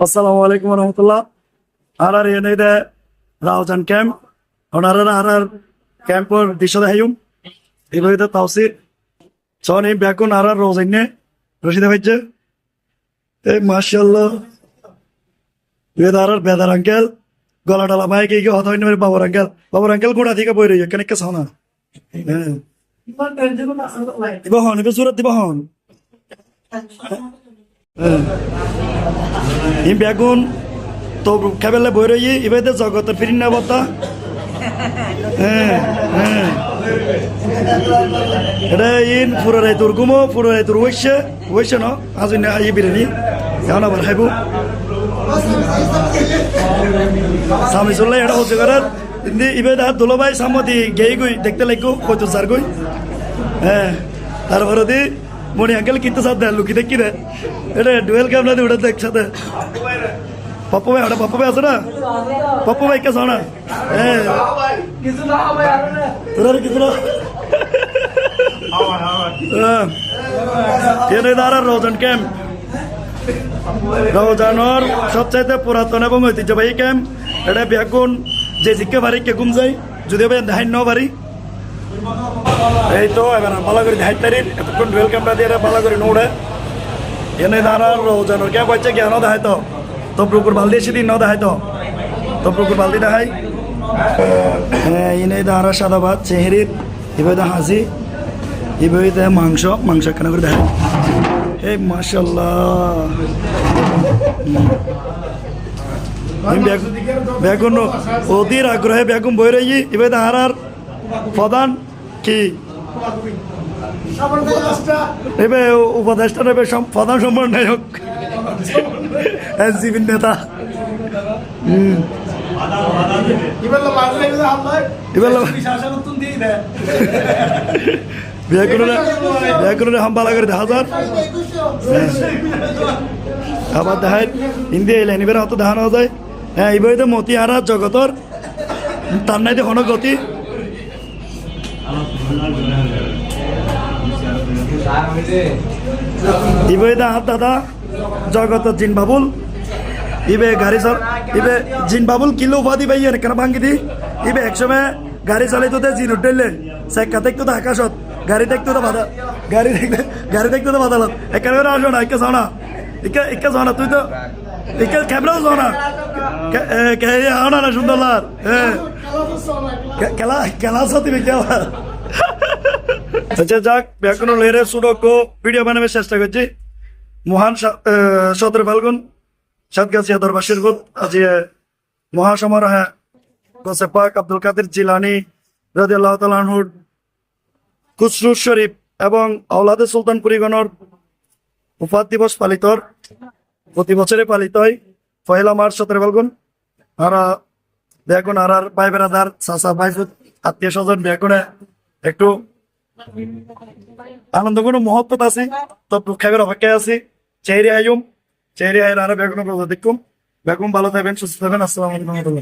আসসালামু আলাইকুম রহমতুল্লাহ। আর এনে রাউজান ক্যাম্প আর ক্যাম্পর দিশা দেখাইম এভাবে তাওসির সন এই ব্যাকুন আর রোজাইনে রশিদা ভাইছে এই মাশাআল্লাহ বেদার আঙ্কেল গলা ডালা ভাই কি হত হইনে বাবার আঙ্কেল গোড়া থেকে বই রইছে কেন কে সানা দিবহন এবে সুরত দিবহন ইম বেগুন তো খেবেলে বই রই এবে জগতের ফিরিন না বতা এটা ইন পুরাই তোর গুমো পুরাই তোর ওইসে ন আজ আই বিরিয়ানি এখন আবার খাইব স্বামী চললে এটা হচ্ছে করার কিন্তু ইবে দুলো ভাই সামতি গেই গই দেখতে লাগো হয়তো সার গই তারপরে দি মনি আঙ্কেল কিন্তু সাথ দেয় লুকি দেখি রে এটা ডুয়েল ক্যামেরা দিয়ে ওটা দেখ সাথে পপ্পু ভাই ওটা পপ্পু ভাই আছে না পপ্পু ভাই কে শোনা তোরা কিছু না রোজান ক্যাম্প রোজানোর সবচাইতে পুরাতন এবং ঐতিহ্যবাহী ক্যাম্প এটা বেগুন যে জিকে বাড়ি কে ঘুম যায় যদিও ধান্য বাড়ি এই তো এবার ভালো করে ধাই তারিখ এতক্ষণ ডুয়েল ক্যামেরা দিয়ে ভালো করে নোড়ে এনে দাঁড়ার রোজানোর ক্যাম্প হচ্ছে জ্ঞান দেখায় তো পুকুর বালদি এসে দিন দেখায় তো পুকুর বালদি দেখায় হ্যাঁ এনে দাঁড়া সাদা ভাত চেহারির এভাবে হাসি এভাবে মাংস কেন করে দেখায় এই মাশাআল্লাহ বেগুন অধীর আগ্রহে বেগুন বই রই এবার আর প্রধান কি এবে উপদেষ্টা নেবে প্রধান সমন্বয়ক এনসিপি নেতা বেগুনের হামবালা করে দেখা যান আবার দেখায় ইন্ডিয়া এলেন এবার হয়তো দেখানো যায় হ্যাঁ এইভাবে তো মতি হারা জগতর তার নাই দেখো গতি ইবে হাত দাদা জগত জিন বাবুল ইবে গাড়ি চল ইবে জিন বাবুল কিলো উপাধি পাই কেন ভাঙ্গি দি ইবে একসময় গাড়ি চালাইতো জিন উঠলে চেক্কা দেখতো তো আকাশত গাড়ি দেখতো তো বাধা গাড়ি দেখতো তো বাধা একেবারে আসো না একে চাও না একে চাও না তুই তো একে ক্যামেরাও চাও না না সুন্দর লার খেলা খেলা তুমি কে আচ্ছা যাক ব্যাকুন লেরে সুডকো ভিডিও বানাবার চেষ্টা করছি মহান 17 ফাল্গুন সাতগাছিয়া দরবাসীর গুত আজি মহাসমারোহে গসে পাক আব্দুল কাদের জিলানি রাদিয়াল্লাহু তাআলা আনহুর খুসরু শরীফ এবং আওলাদে সুলতান কুরিগণর উফাত দিবস পালিত প্রতি বছরে পালিত হয় 1 মার্চ 17 ফাল্গুন আর দেখুন আর ভাই বেড়াদার চাচা ভাই আত্মীয় স্বজন বেগুনে একটু আনন্দ কোনো মহব্বত আছে তো খেবের অপেক্ষায় আছি চেহারি আইম চেহারি আইন আর বেগুন দেখুন বেগুন ভালো থাকবেন সুস্থ থাকবেন আসসালামু আলাইকুম।